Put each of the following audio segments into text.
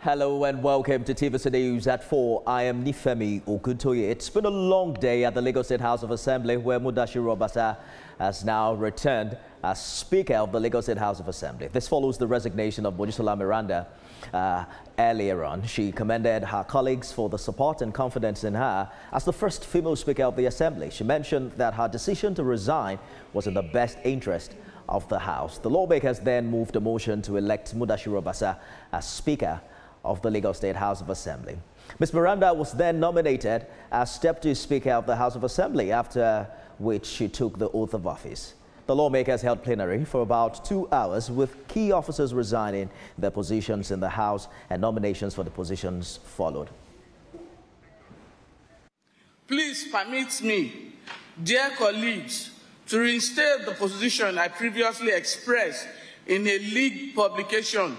Hello and welcome to TVC News at 4. I am Nifemi Oguntoye. It's been a long day at the Lagos State House of Assembly where Mudashiru Obasa has now returned as Speaker of the Lagos State House of Assembly. This follows the resignation of Mojisola Meranda earlier on. She commended her colleagues for the support and confidence in her as the first female Speaker of the Assembly. She mentioned that her decision to resign was in the best interest of the House. The lawmakers then moved a motion to elect Mudashiru Obasa as Speaker of the Lagos State House of Assembly. Ms. Meranda was then nominated as Deputy Speaker of the House of Assembly, after which she took the oath of office. The lawmakers held plenary for about 2 hours, with key officers resigning their positions in the House, and nominations for the positions followed. Please permit me, dear colleagues, to reinstate the position I previously expressed in a league publication,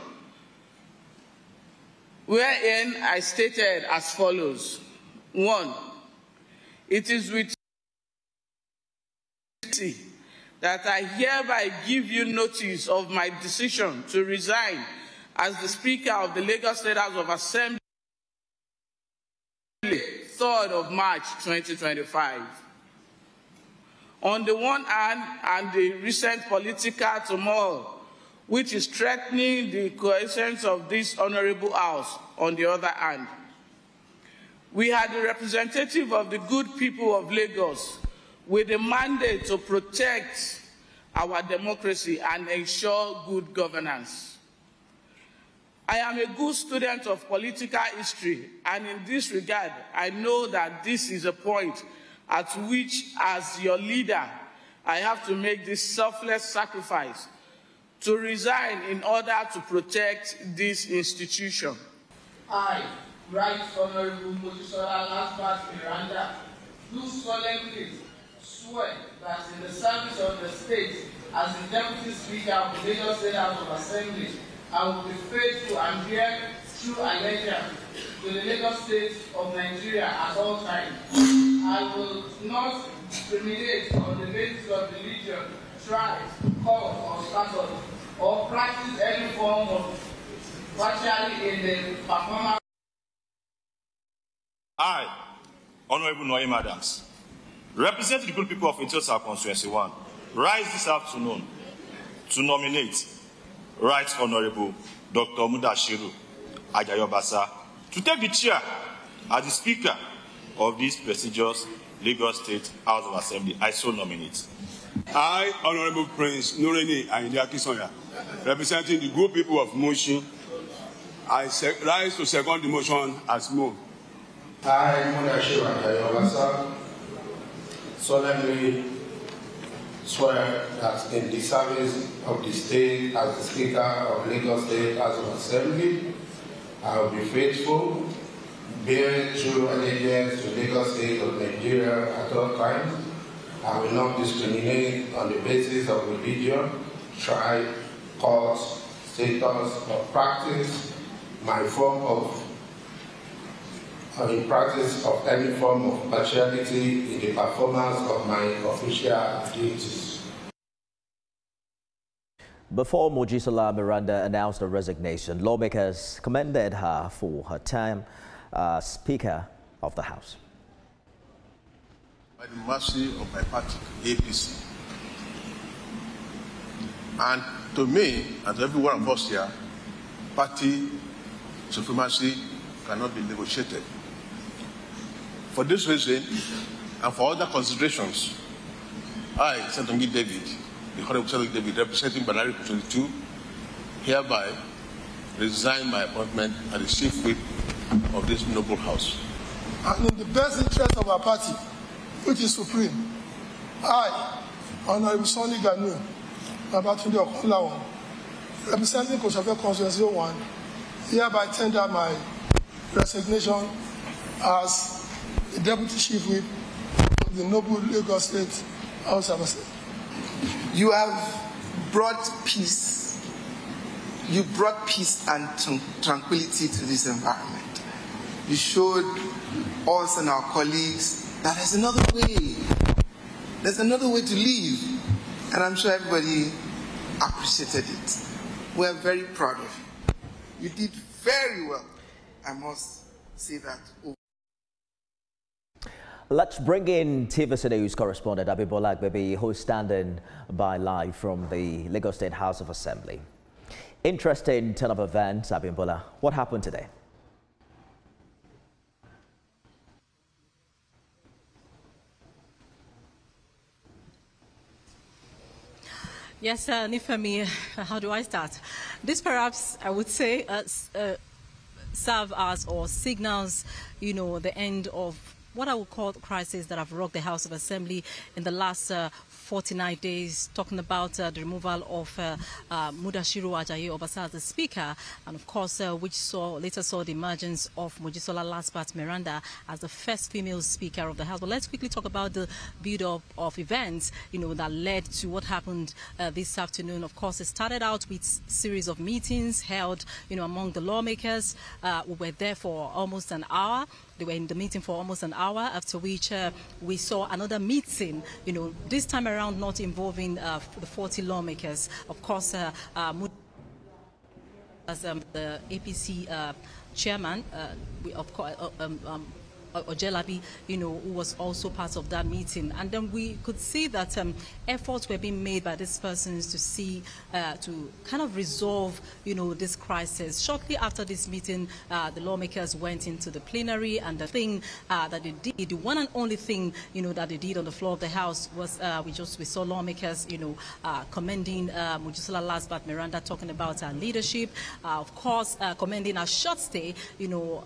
wherein I stated as follows. 1. It is with that I hereby give you notice of my decision to resign as the Speaker of the Lagos State House of Assembly, 3rd of March 2025. On the one hand, and the recent political turmoil which is threatening the cohesion of this honorable House, on the other hand. We are the representative of the good people of Lagos with a mandate to protect our democracy and ensure good governance. I am a good student of political history, and in this regard, I know that this is a point at which, as your leader, I have to make this selfless sacrifice to resign in order to protect this institution. I, Right Honorable Mojisola Meranda, do solemnly swear that in the service of the state as the Deputy Speaker of the Lagos State House of Assembly, I will be faithful and bear true allegiance to the Lagos State of Nigeria at all times. I will not discriminate on the basis of religion, tribe, color, or status, or practice any form of partiality in the performance. I, Honorable Noye Adams, represent the good people of Intiosa Constituency 1, rise this afternoon to nominate Right Honorable Dr. Mudashiru Obasa to take the chair as the Speaker of this prestigious Lagos State House of Assembly. I so nominate. I, Honorable Prince Nureni Akinsoya, representing the good people of Mushin, I rise to second the motion as moved. I, Mudashiru Obasa, solemnly swear that in the service of the state as the Speaker of Lagos State House of Assembly, I will be faithful, bear true allegiance to Lagos State of Nigeria at all times. I will not discriminate on the basis of religion, tribe, cause, status, or practice in practice of any form of partiality in the performance of my official duties. Before Mojisola Meranda announced her resignation, lawmakers commended her for her time as Speaker of the House. By the mercy of my party, APC. And to me, and to every one of us here, party supremacy cannot be negotiated. For this reason, and for other considerations, I, Senator David, the Honorable Senator David, representing Banari 22, hereby resign my appointment as the Chief Whip of this noble House. And in the best interest of our party, which is supreme, I, Honorable Sonny Ganu, Babatunde Okunlawon, representing Koshofe Constituency 1, hereby tender my resignation as the Deputy Chief Whip of the noble Lagos State House of Assembly. You have brought peace. You brought peace and tranquility to this environment. You showed us and our colleagues that there's another way. There's another way to live. And I'm sure everybody appreciated it. We're very proud of you. You did very well. I must say that. Let's bring in TVC News correspondent Abimbola Agbebi, who's standing by live from the Lagos State House of Assembly. Interesting turn of events, Abimbola. What happened today? Yes, Nifemi, how do I start? This perhaps, I would say, serve as or signals, the end of what I would call the crisis that have rocked the House of Assembly in the last 49 days, talking about the removal of Mudashiru Ajayi Obasa as the Speaker, and of course, which later saw the emergence of Mojisola Lasbat Miranda as the first female Speaker of the House. But let's quickly talk about the build-up of events, that led to what happened this afternoon. Of course, it started out with a series of meetings held, among the lawmakers. We were there for almost an hour. They were in the meeting for almost an hour, after which we saw another meeting, this time around not involving the 40 lawmakers. Of course, as the APC chairman, Ojelabi, who was also part of that meeting. And then we could see that efforts were being made by these persons to see, to kind of resolve, this crisis. Shortly after this meeting, the lawmakers went into the plenary, and the thing that they did, the one and only thing, that they did on the floor of the House was we saw lawmakers, commending Mojisola Lasbat Miranda, talking about her leadership, of course, commending her short stay,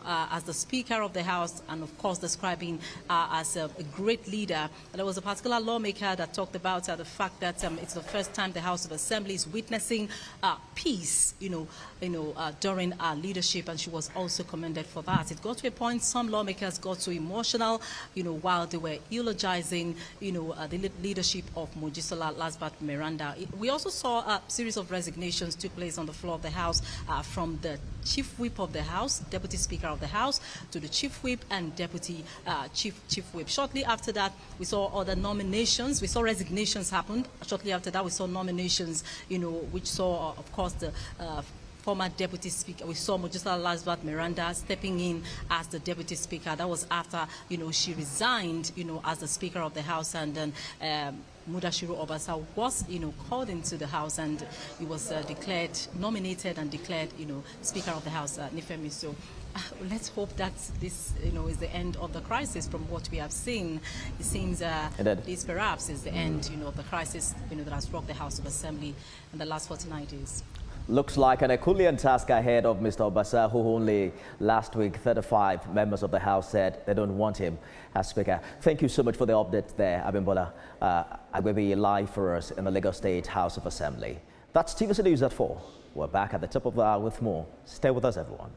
as the Speaker of the House, and of course describing as a great leader. There was a particular lawmaker that talked about the fact that it's the first time the House of Assembly is witnessing peace, during our leadership, and she was also commended for that. It got to a point some lawmakers got so emotional, while they were eulogizing, the leadership of Mojisola Lasbat Miranda. We also saw a series of resignations took place on the floor of the House, from the Chief Whip of the House, Deputy Speaker of the House, to the Chief Whip and Deputy Chief Whip. Shortly after that, we saw other nominations. We saw resignations happen. Shortly after that, we saw nominations, which saw, of course, the former Deputy Speaker. We saw Mojisola Lasbat Miranda stepping in as the Deputy Speaker. That was after, she resigned, as the Speaker of the House, and then Mudashiru Obasa was, called into the House, and he was nominated and declared, Speaker of the House, Nifemi. So let's hope that this, is the end of the crisis. From what we have seen, it seems this perhaps is the end, of the crisis, that has rocked the House of Assembly in the last 49 days. Looks like an Herculean task ahead of Mr. Obasa, who only last week 35 members of the House said they don't want him as Speaker. Thank you so much for the update there, Abimbola. Agbebi live for us in the Lagos State House of Assembly. That's TVC News at 4. We're back at the top of the hour with more. Stay with us, everyone.